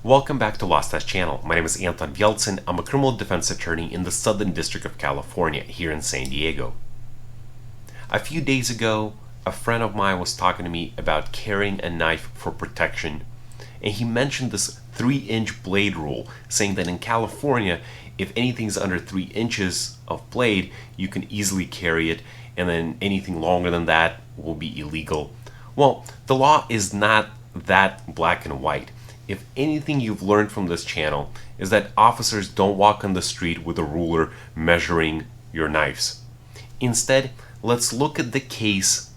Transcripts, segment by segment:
Welcome back to Lost Test Channel. My name is Anton Yeltsin. I'm a criminal defense attorney in the Southern District of California here in San Diego. A few days ago, a friend of mine was talking to me about carrying a knife for protection, and he mentioned this 3-inch blade rule, saying that in California, if anything's under 3 inches of blade, you can easily carry it, and then anything longer than that will be illegal. Well, the law is not that black and white. If anything you've learned from this channel is that officers don't walk on the street with a ruler measuring your knives. Instead, let's look at the case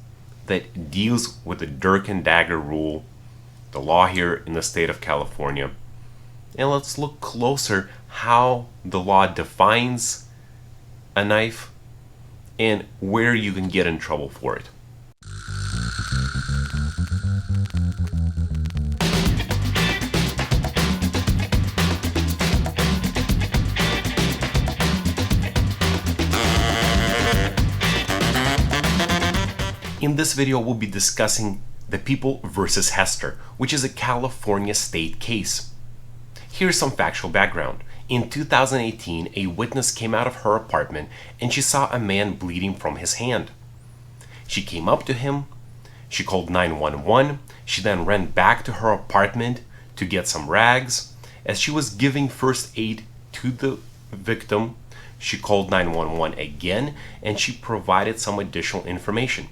that deals with the dirk and dagger rule, the law here in the state of California, and let's look closer how the law defines a knife and where you can get in trouble for it. In this video, we'll be discussing the People versus Hester, which is a California state case. Here's some factual background. In 2018, a witness came out of her apartment and she saw a man bleeding from his hand. She came up to him, she called 911, she then ran back to her apartment to get some rags. As she was giving first aid to the victim, she called 911 again and she provided some additional information.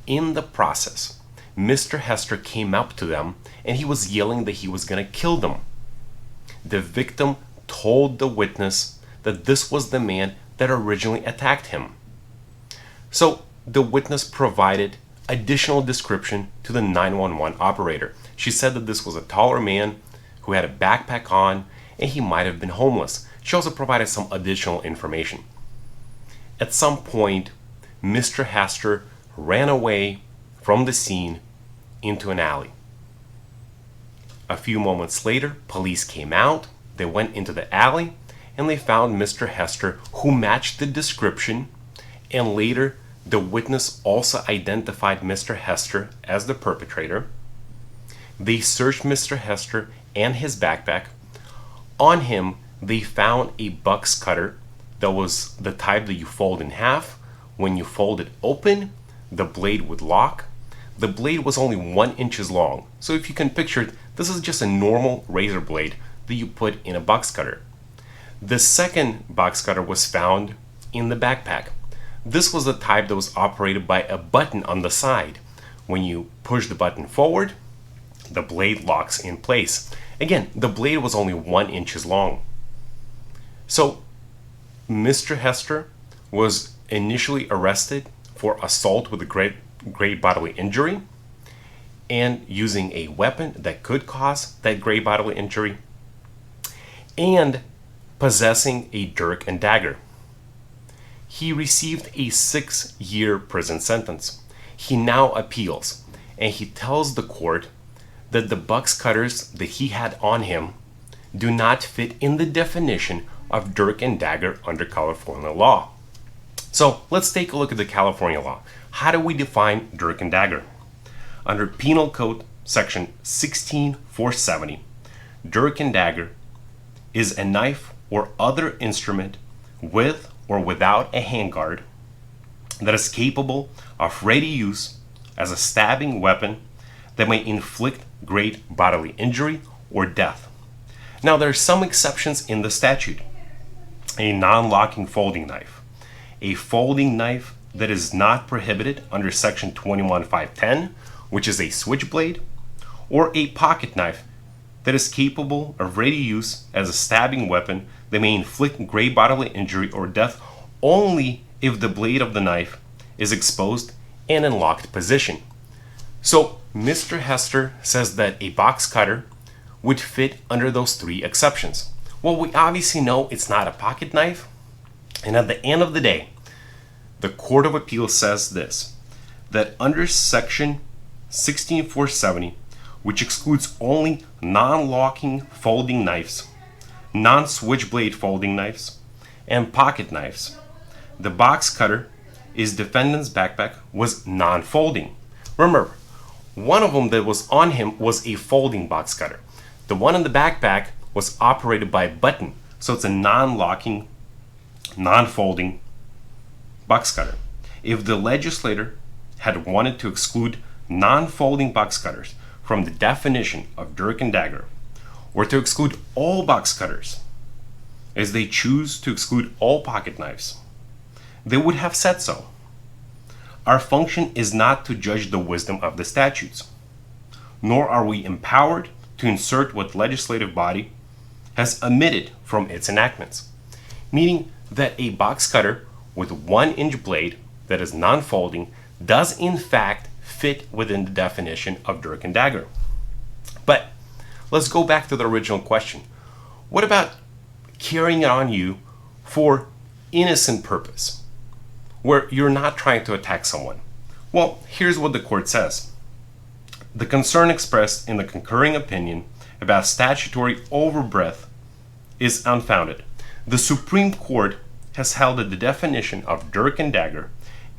In the process, Mr. Hester came up to them and he was yelling that he was going to kill them. The victim told the witness that this was the man that originally attacked him. So the witness provided additional description to the 911 operator. She said that this was a taller man who had a backpack on and he might have been homeless. She also provided some additional information. At some point, Mr. Hester ran away from the scene into an alley. A few moments later, police came out, they went into the alley, and they found Mr. Hester, who matched the description, and later the witness also identified Mr. Hester as the perpetrator. They searched Mr. Hester and his backpack. On him, they found a box cutter that was the type that you fold in half. When you fold it open, the blade would lock. The blade was only 1 inch long. So if you can picture it, this is just a normal razor blade that you put in a box cutter. The second box cutter was found in the backpack. This was the type that was operated by a button on the side. When you push the button forward, the blade locks in place. Again, the blade was only 1 inch long. So Mr. Hester was initially arrested for assault with a great bodily injury and using a weapon that could cause that great bodily injury and possessing a dirk and dagger. He received a 6-year prison sentence. He now appeals and he tells the court that the box cutters that he had on him do not fit in the definition of dirk and dagger under California law. So let's take a look at the California law. How do we define dirk and dagger? Under Penal Code section 16470, dirk and dagger is a knife or other instrument with or without a handguard that is capable of ready use as a stabbing weapon that may inflict great bodily injury or death. Now there are some exceptions in the statute. A non-locking folding knife. A folding knife that is not prohibited under section 21510, which is a switchblade, or a pocket knife that is capable of ready use as a stabbing weapon that may inflict great bodily injury or death only if the blade of the knife is exposed and in locked position. So Mr. Hester says that a box cutter would fit under those 3 exceptions. Well, we obviously know it's not a pocket knife, and at the end of the day, the Court of Appeals says this, that under section 16470, which excludes only non-locking folding knives, non-switchblade folding knives, and pocket knives, the box cutter is defendant's backpack was non-folding. Remember, one of them that was on him was a folding box cutter. The one in the backpack was operated by a button, so it's a non-locking, non-folding box cutter. If the legislator had wanted to exclude non-folding box cutters from the definition of dirk and dagger, or to exclude all box cutters, as they choose to exclude all pocket knives, they would have said so. Our function is not to judge the wisdom of the statutes, nor are we empowered to insert what legislative body has omitted from its enactments, meaning that a box cutter with 1-inch blade that is non-folding does in fact fit within the definition of dirk and dagger. But let's go back to the original question. What about carrying it on you for innocent purpose, where you're not trying to attack someone? Well, here's what the court says. The concern expressed in the concurring opinion about statutory overbreadth is unfounded. The Supreme Court has held that the definition of dirk and dagger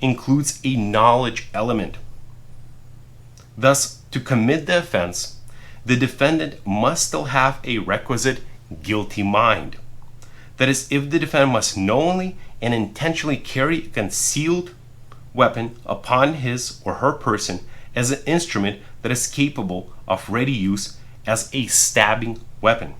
includes a knowledge element. Thus, to commit the offense, the defendant must still have a requisite guilty mind. That is, if the defendant must knowingly and intentionally carry a concealed weapon upon his or her person as an instrument that is capable of ready use as a stabbing weapon.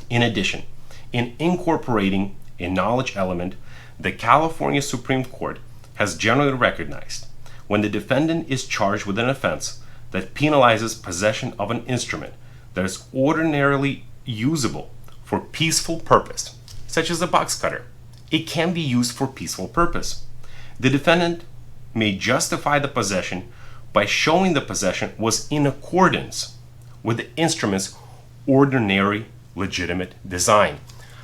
In addition, in incorporating a knowledge element, the California Supreme Court has generally recognized when the defendant is charged with an offense that penalizes possession of an instrument that is ordinarily usable for peaceful purpose, such as a box cutter, it can be used for peaceful purpose. The defendant may justify the possession by showing the possession was in accordance with the instrument's ordinary legitimate design.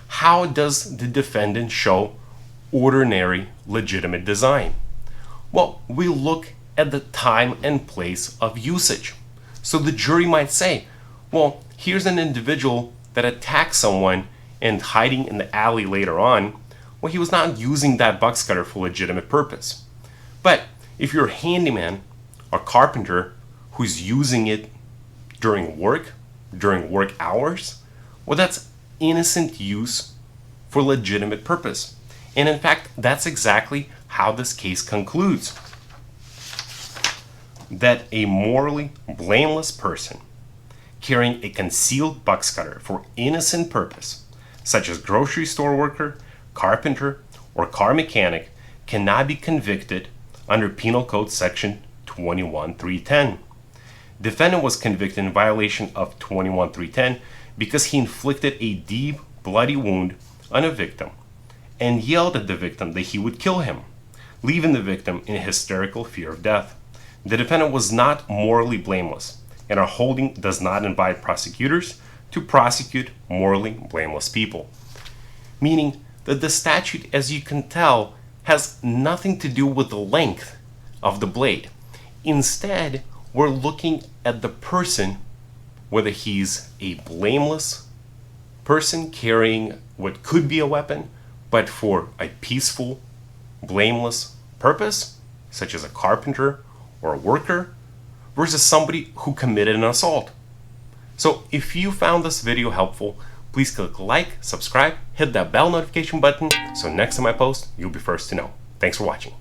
How does the defendant show ordinary legitimate design? Well, we look at the time and place of usage. So the jury might say, well, here's an individual that attacked someone and hiding in the alley later on. Well, he was not using that box cutter for legitimate purpose. But if you're a handyman or carpenter who's using it during work hours, well, that's innocent use for legitimate purpose. And in fact, that's exactly how this case concludes. That a morally blameless person carrying a concealed box cutter for innocent purpose, such as grocery store worker, carpenter, or car mechanic, cannot be convicted under Penal Code section 21.310. Defendant was convicted in violation of 21.310 because he inflicted a deep, bloody wound on a victim and yelled at the victim that he would kill him, leaving the victim in hysterical fear of death. The defendant was not morally blameless, and our holding does not invite prosecutors to prosecute morally blameless people. Meaning that the statute, as you can tell, has nothing to do with the length of the blade. Instead, we're looking at the person, whether he's a blameless person carrying what could be a weapon, but for a peaceful, blameless purpose, such as a carpenter or a worker, versus somebody who committed an assault. So if you found this video helpful, please click like, subscribe, hit that bell notification button, so next time I post, you'll be first to know. Thanks for watching.